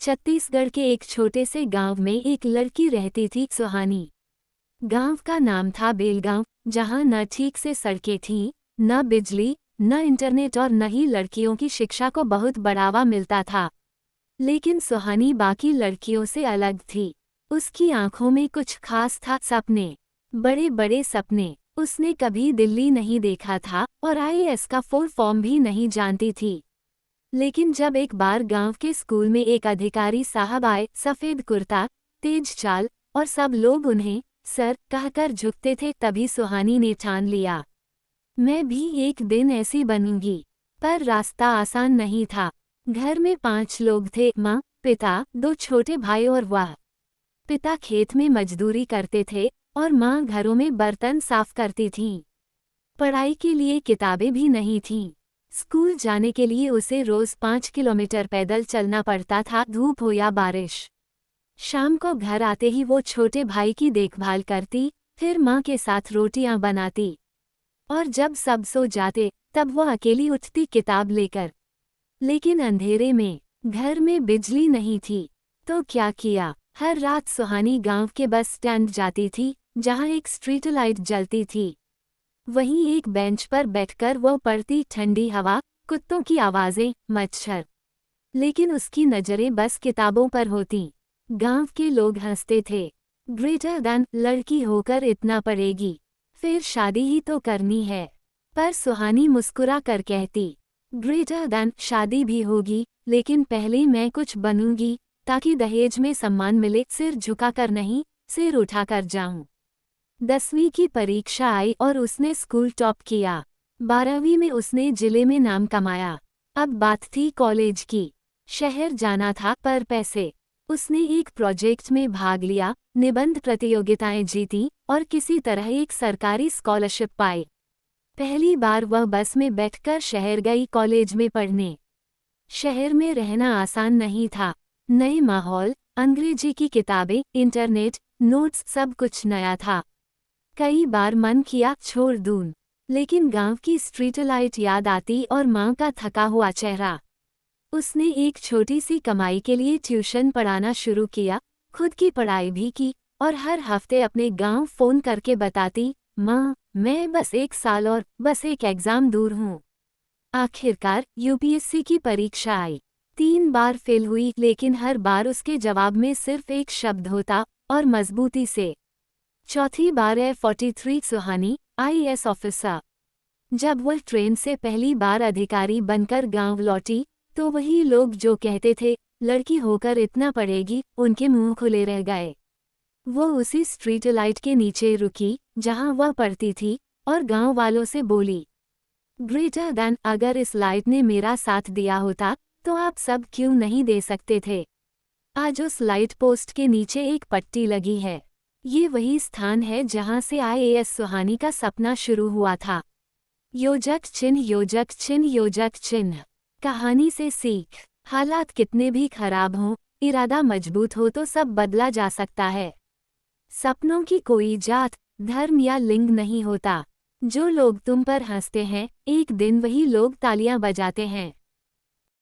छत्तीसगढ़ के एक छोटे से गांव में एक लड़की रहती थी, सुहानी। गांव का नाम था बेलगांव, जहां न ठीक से सड़कें थीं, न बिजली, न इंटरनेट और न ही लड़कियों की शिक्षा को बहुत बढ़ावा मिलता था। लेकिन सुहानी बाकी लड़कियों से अलग थी। उसकी आंखों में कुछ खास था, सपने, बड़े बड़े सपने। उसने कभी दिल्ली नहीं देखा था और आईएएस का फुल फॉर्म भी नहीं जानती थी। लेकिन जब एक बार गांव के स्कूल में एक अधिकारी साहब आए, सफेद कुर्ता, तेज चाल, और सब लोग उन्हें सर कहकर झुकते थे, तभी सुहानी ने ठान लिया, मैं भी एक दिन ऐसी बनूंगी। पर रास्ता आसान नहीं था। घर में 5 लोग थे, माँ, पिता, 2 छोटे भाई और वह। पिता खेत में मजदूरी करते थे और माँ घरों में बर्तन साफ करती थीं। पढ़ाई के लिए किताबें भी नहीं थीं। स्कूल जाने के लिए उसे रोज 5 किलोमीटर पैदल चलना पड़ता था, धूप हो या बारिश। शाम को घर आते ही वो छोटे भाई की देखभाल करती, फिर माँ के साथ रोटियां बनाती। और जब सब सो जाते तब वो अकेली उठती किताब लेकर। लेकिन अंधेरे में, घर में बिजली नहीं थी। तो क्या किया, हर रात सुहानी गांव के बस स्टैंड जाती थी, जहां एक स्ट्रीट लाइट जलती थी। वहीं एक बेंच पर बैठकर वो पढ़ती, ठंडी हवा, कुत्तों की आवाजें, मच्छर। लेकिन उसकी नजरें बस किताबों पर होतीं। गांव के लोग हंसते थे, ग्रेटर देन, लड़की होकर इतना पढ़ेगी, फिर शादी ही तो करनी है। पर सुहानी मुस्कुरा कर कहती, ग्रेटर देन शादी भी होगी, लेकिन पहले मैं कुछ बनूंगी, ताकि दहेज में सम्मान मिले, सिर झुकाकर नहीं, सिर उठाकर जाऊं। 10वीं की परीक्षा आई और उसने स्कूल टॉप किया। 12वीं में उसने जिले में नाम कमाया। अब बात थी कॉलेज की। शहर जाना था, पर पैसे। उसने एक प्रोजेक्ट में भाग लिया, निबंध प्रतियोगिताएं जीती और किसी तरह एक सरकारी स्कॉलरशिप पाई। पहली बार वह बस में बैठकर शहर गई, कॉलेज में पढ़ने। शहर में रहना आसान नहीं था। नए माहौल, अंग्रेजी की किताबें, इंटरनेट, नोट्स, सब कुछ नया था। कई बार मन किया छोड़ दूं, लेकिन गांव की स्ट्रीट लाइट याद आती और माँ का थका हुआ चेहरा। उसने एक छोटी सी कमाई के लिए ट्यूशन पढ़ाना शुरू किया, खुद की पढ़ाई भी की और हर हफ्ते अपने गांव फोन करके बताती, माँ, मैं बस 1 साल और बस एक एग्जाम दूर हूँ। आखिरकार यूपीएससी की परीक्षा आई। 3 बार फेल हुई, लेकिन हर बार उसके जवाब में सिर्फ एक शब्द होता, और मजबूती से। चौथी बार F43 सुहानी, आईएएस ऑफिसर। जब वह ट्रेन से पहली बार अधिकारी बनकर गांव लौटी, तो वही लोग जो कहते थे, लड़की होकर इतना पढ़ेगी, उनके मुंह खुले रह गए। वो उसी स्ट्रीट लाइट के नीचे रुकी, जहां वह पढ़ती थी, और गांव वालों से बोली, ग्रेटर देन, अगर इस लाइट ने मेरा साथ दिया होता, तो आप सब क्यों नहीं दे सकते थे। आज उस लाइट पोस्ट के नीचे एक पट्टी लगी है। ये वही स्थान है जहां से आईएएस सुहानी का सपना शुरू हुआ था। योजक चिन्ह, योजक चिन्ह, योजक चिन्ह। कहानी से सीख, हालात कितने भी खराब हों, इरादा मजबूत हो तो सब बदला जा सकता है। सपनों की कोई जात, धर्म या लिंग नहीं होता। जो लोग तुम पर हंसते हैं, एक दिन वही लोग तालियां बजाते हैं।